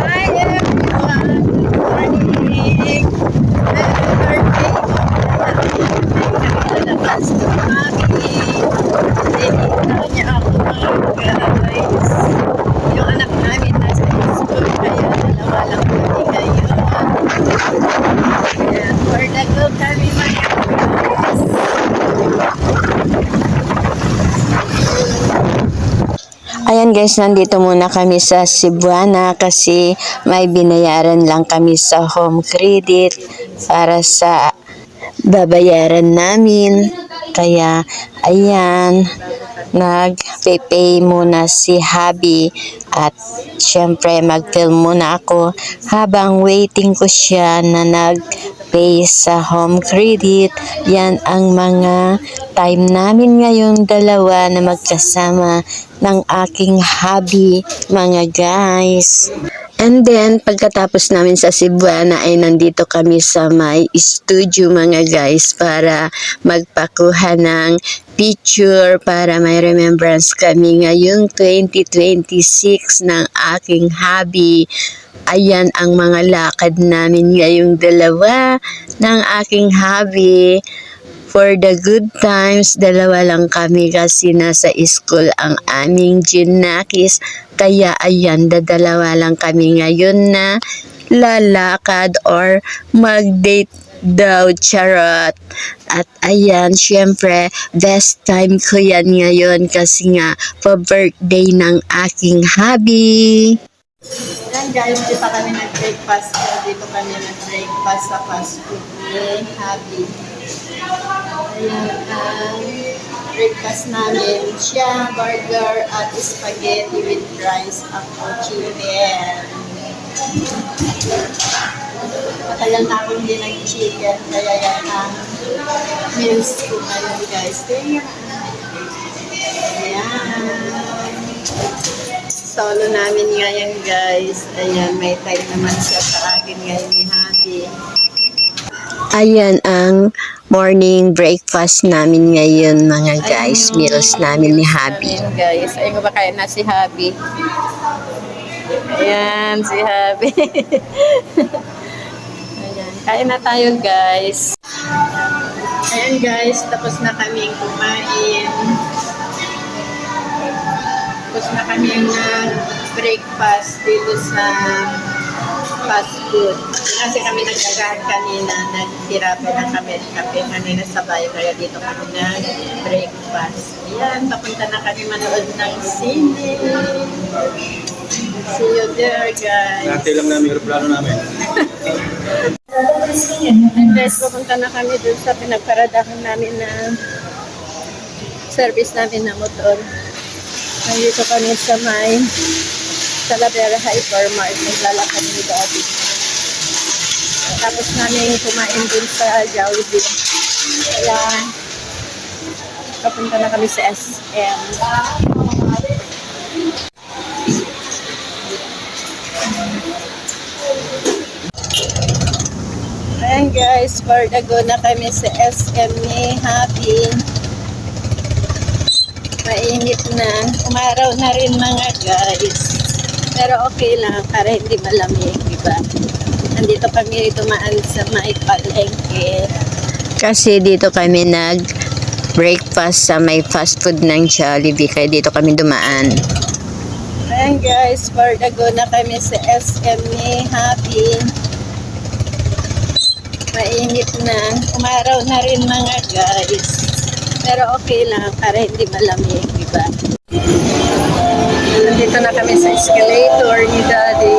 Hi everyone! Good morning! Happy birthday! Nakalabas ko mami. Tinita niya ako mga guys. Yung anak namin nasa school kaya dalawa lang kami ngayon. Kaya for the go kami mga guys. Ayan guys, nandito muna kami sa Cebuana kasi may binayaran lang kami sa home credit para sa babayaran namin. Kaya ayan, nag-pay muna si Habi at syempre mag-film muna ako habang waiting ko siya na nag-pay sa home credit. Yan ang mga time namin ngayon dalawa na magkasama ng aking hobby, mga guys. And then, pagkatapos namin sa Cebuana ay nandito kami sa may studio mga guys para magpakuha ng picture para may remembrance kami ngayong 2026 ng aking hobby. Ayan ang mga lakad namin ngayong dalawa ng aking hobby. For the good times, dalawa lang kami kasi nasa school ang aming Junakis. Kaya ayan, dadalawa lang kami ngayon na lalakad or mag-date daw, charot. At ayan, syempre, best time ko yan ngayon kasi nga, pa-birthday ng aking hubby. Yan guys, di pa kami nag-breakfast. Dito kami nag-breakfast sa fast food ni Happy. Ayan ang breakfast namin. Siya, burger at spaghetti with rice ako chicken. Matagal na akong hindi nag-chicken kaya yan ang meals ko ngayon guys. Ayan. Solo namin ngayon guys. Ayan, may time naman siya sa akin ngayon ni Happy. Ayan ang morning breakfast namin ngayon mga guys. Meals namin ni Happy. Ayan guys, ayun ba kaya na si Happy? Ayan, si Happy. Ayan, kain na tayo guys. Ayan guys, tapos na kaming kumain. Tapos na kami nag-breakfast dito sa fast food. Kasi kami nagkagahan kanina, nagtirape na kami kape kanina sa bayo, kaya dito kami nag-breakfast. Ayan, papunta na kami manood ng sine. See you there, guys. Dati lang namin yung plano namin. Guys, papunta na kami dun sa pinagparadahan namin na service namin na motor. Nandito kami sa may Talavera Hypermart. Naglalakad ni Daddy. Tapos namin kumain din sa Jollibee. Kaya papunta na kami sa SM. Ayan guys, for the go na kami sa SM ni Happy. Mainit na. Umaraw na rin mga guys. Pero okay lang para hindi malamig, diba? Nandito kami dumaan sa may palengke. Kasi dito kami nag-breakfast sa may fast food ng Jollibee. Kaya dito kami dumaan. Ayan guys, for the go na kami sa SM ni Happy. Mainit na. Umaraw na rin mga guys. Pero okay lang para hindi malamig, diba? Nandito na kami sa escalator ni Daddy.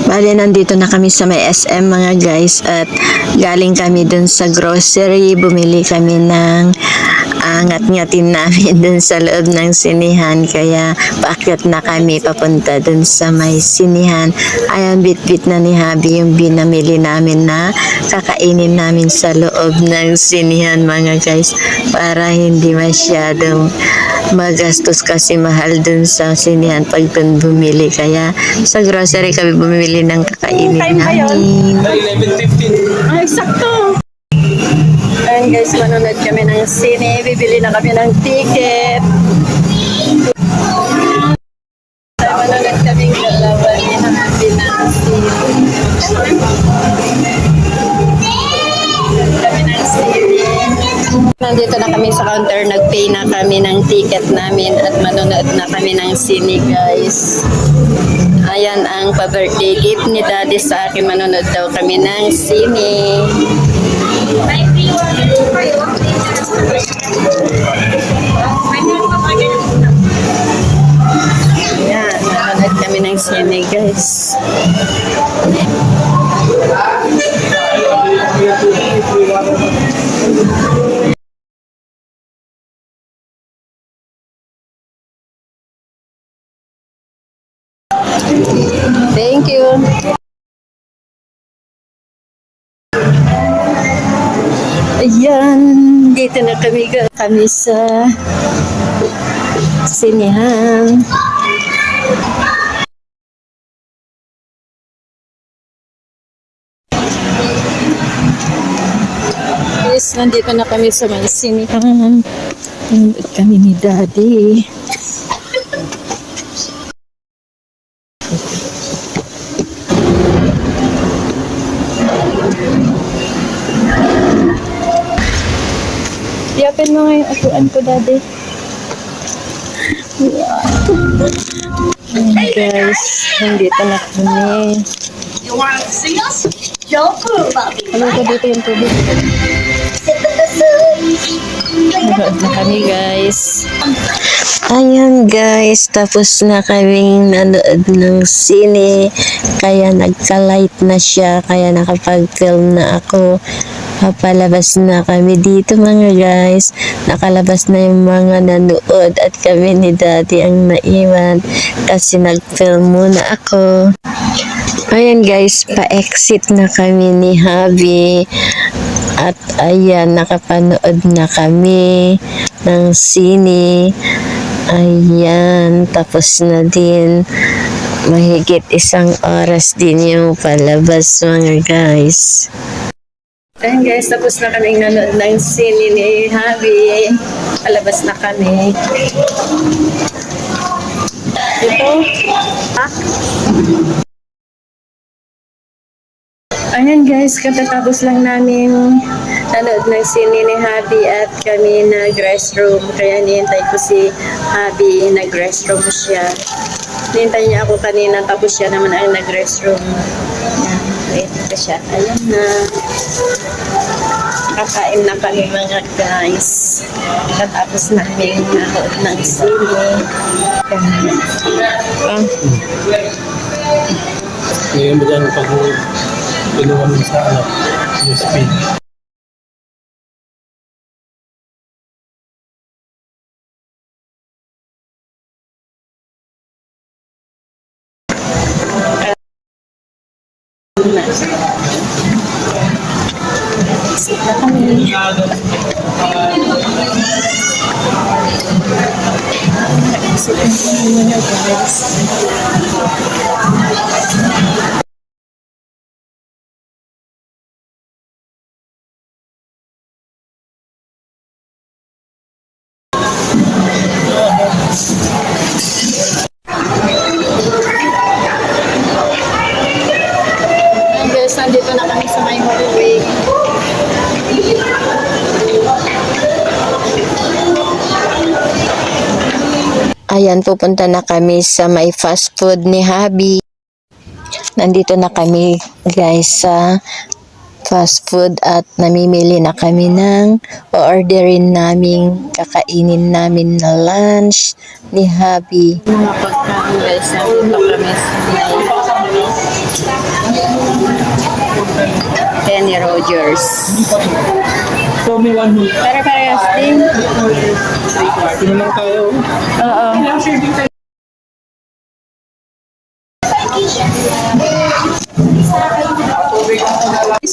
Bali, nandito na kami sa may SM mga guys at galing kami dun sa grocery. Bumili kami ng angat-ngatin namin dun sa loob ng sinihan. Kaya paakyat na kami papunta dun sa may sinihan. Ayan, bit-bit na ni Habi yung binamili namin na kakainin namin sa loob ng sinihan mga guys. Para hindi masyadong magastos kasi mahal dun sa sinihan pag dun bumili. Kaya sa grocery kami bumili ng kakainin namin. 11:15. Ay, sakto! Ayan guys, manonood kami ng sine. Bibili na kami ng ticket. Manonood kaming dalawa. Nandito na kami sa counter, nag-pay na kami ng ticket namin at manonood na kami ng sine, guys. Ayan ang pa-birthday gift ni Daddy sa akin, manonood daw kami ng sine. Ayan, manonood kami ng sine, guys. Thank you. Ayan, dito na kami sa sinihan. Yes, nandito na kami sa may sinihan. Nandito kami ni Daddy. Yapin mo nga yung atuan ko, Daddy. Ayan, guys, nandito na kami. You want to see us? Don't move, Bobby. Alam ko dito yung tubig. Nanood na kami, guys. Ayan guys, tapos na kaming nanood ng sine, kaya nagka-light na siya, kaya nakapag-film na ako. Papalabas na kami dito mga guys, nakalabas na yung mga nanood at kami ni Daddy ang naiwan kasi nag-film muna ako. Ayan guys, pa-exit na kami ni Habi. At ayan, nakapanood na kami ng sine. Ayan, tapos na din. Mahigit 1 oras din yung palabas mga guys. Ayan guys, tapos na kaming nanood ng sine ni Habi. Palabas na kami. Ito. Ayan guys, katatapos lang namin nanood ng sine ni Habi at kami nag-restroom. Kaya nihintay ko si Habi, nag-restroom siya. Nihintay niya ako kanina, tapos siya naman ay nag-restroom. Ayan, wait ko siya. Ayan na. Kakain na kami mga guys. Katapos namin nanood ng sine. Ngayon ba dyan pag tulungan mo sa yung speed? Isip na kami. Isip na kami mga guys. Ayan guys, nandito na kami sa may hallway. Ayan, pupunta na kami sa may fast food ni Habi. Nandito na kami guys sa fast food at namimili na kami ng orderin namin, kakainin namin na lunch ni Habi. Mga pagkain guys, nandito kami sa Kenny Rogers. So may one who Pero parehas din. sino lang tayo? Oo.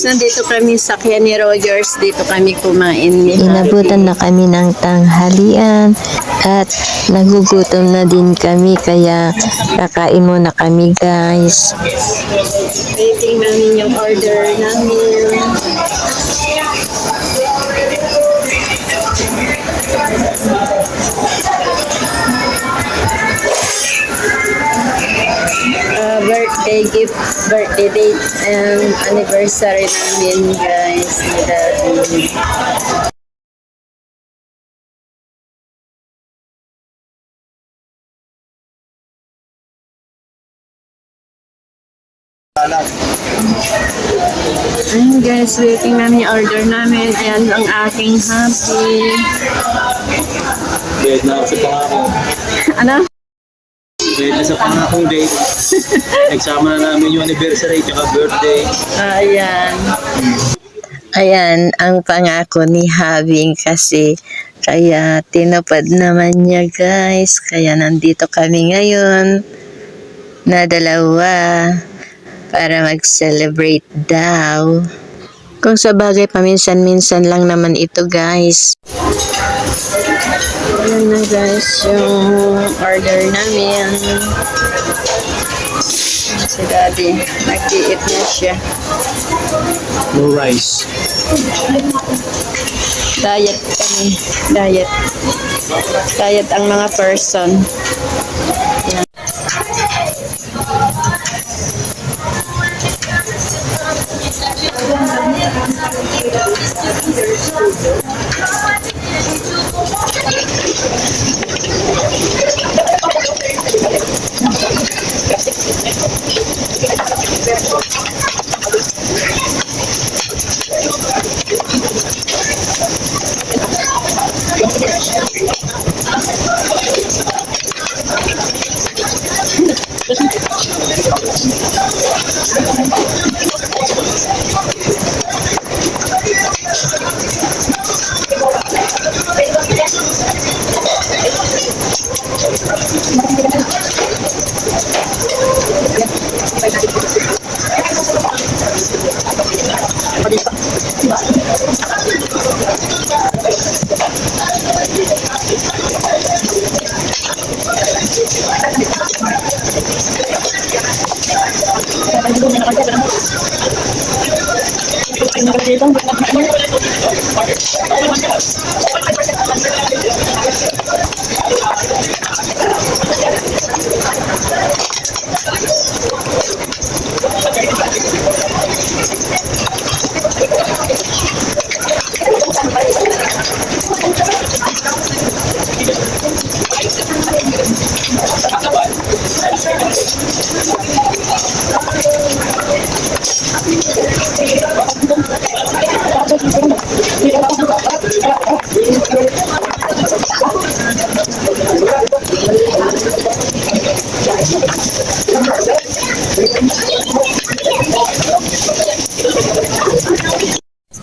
Nandito kami sa Kenny Rogers. Dito kami kumain ni Inabutan na kami ng tanghalian at nagugutom na din kami kaya kakain muna kami guys. Waiting namin yung order namin. birthday gift, birthday date, and anniversary namin guys ni Daddy. Ayun guys, waiting namin yung order namin. Ayan ang aking happy. Bayad na ako sa pangako. Ano? Bayad na sa pangakong date. Nagsama na namin yung anniversary tsaka birthday. Ayan. Ayan, ang pangako ni Habing kasi kaya tinupad naman niya guys. Kaya nandito kami ngayon na dalawa para mag-celebrate daw. Kung sa bagay, paminsan-minsan lang naman ito guys. Ayan na guys, yung order namin. Si Daddy, nag-i-eat na siya. No rice. Diet kami. Diet. Diet ang mga person. Ayan.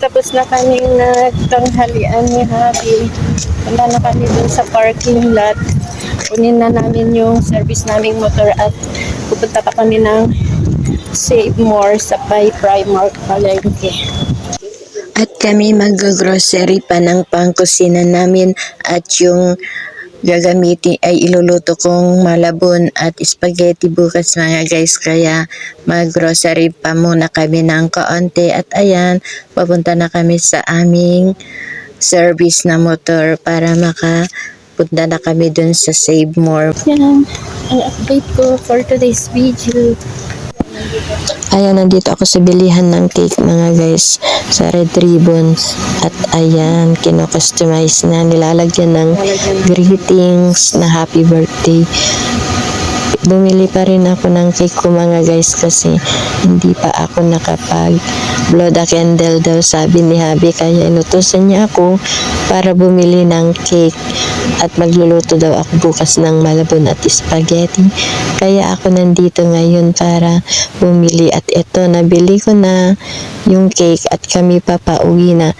Tapos na kami nagtanghalian ni Habi. Wala na kami dun sa parking lot. Kunin na namin yung service naming motor at pupunta pa kami ng Save More sa Primark Palengke. At kami mag-grocery pa ng pangkusina namin at yung gagamitin ay iluluto kong malabon at spaghetti bukas mga guys. Kaya mag-grocery pa muna kami ng kaunti at ayan, papunta na kami sa aming service na motor para makapunta na kami dun sa Save More. Yan ang update ko for today's video. Ayan, nandito ako sa bilihan ng cake mga guys sa Red Ribbons at ayan, kino-customize na, nilalagyan ng greetings na happy birthday. Bumili pa rin ako ng cake ko mga guys kasi hindi pa ako nakapag blow the candle daw sabi ni Habi, kaya inutusan niya ako para bumili ng cake at magluluto daw ako bukas ng malabon at spaghetti. Kaya ako nandito ngayon para bumili at eto, nabili ko na yung cake at kami papauwi na.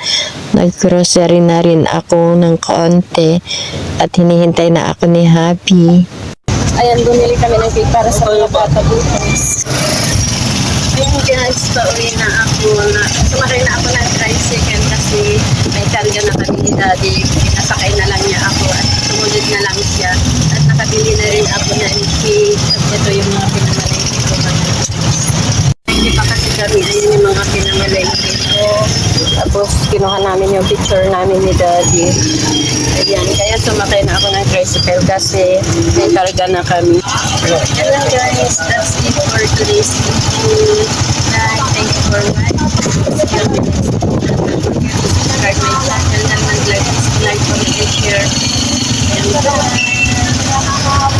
Nag-grocery na rin ako ng konti at hinihintay na ako ni Habi. Ayan, bumili kami ng cake para sa mga bata bukas. Ayun guys, pauwi na ako. Sumakay na ako ng tricycle kasi may karga na kami ni Daddy. Pinasakay na lang niya ako at sumunod na lang siya. At nakabili na rin ako ng cake. At ito yung mga pinamalengke ko. Hindi pa kasi kami, ayun yung mga pinamalengke ko. Tapos kinuha namin yung picture namin ni Daddy. Ayan, kaya sumakay na ako ng tricycle kasi may karga na kami. Hello guys, that's it for today's video. Thank you for watching. Subscribe my channel and mag-like, comment, and share. And bye!